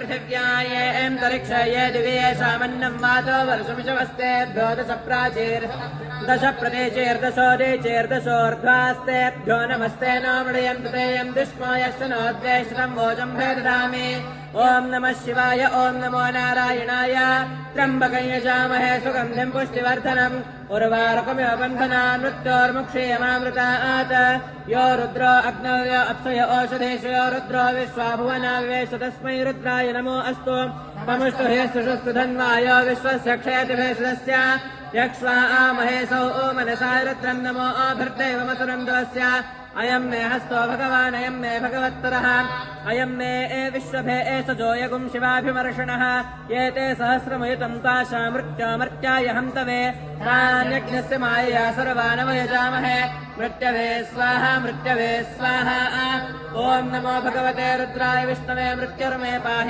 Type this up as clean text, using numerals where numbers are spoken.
पृथिव्याय अन्तरिक्षाय दिवे सामन्नं वातो वर्षमिषवस्तेभ्यो दश प्राचीर् दश प्रदेशेर्दशो देशेर्दशोर्ध्वास्तेभ्यो नमस्ते नो मृडयन्तु तेयं दुष्मायश्च नोद्वेष्टं वोचं भेदधामि ॐ नमः शिवाय ॐ नमो नारायणाय त्र्यम्बकं यजामहे सुगन्धिं पुष्टिवर्धनम् उर्वारुकमिव बन्धनान् मृत्योर्मुक्षीयमामृतात् यो रुद्रो अग्नयो अप्सयो ओषधेषु यो रुद्रो विश्वाभुवना विवेश तस्मै रुद्राय नमो अस्तु पमुष्टु हेस्तुषस्तु धन्वायो विश्वस्य क्षयतिभेषदस्य यक्ष्वा महेशौ ओ मनसाय रुद्रं नमो भर्दैवमसुरं दोऽस्य अयं मे हस्तो भगवान् अयं मे भगवत्तरः अयं मे विश्वभे सजोयगुं शिवाभिमर्षणः ये ते सहस्रमयुतं ताशा मृत्याय हन्तवे तान्यज्ञस्य मायया सर्वानवयजामहे मृत्यवे स्वाहा ॐ नमो भगवते रुद्राय विष्णवे मृत्युर्मे पाहि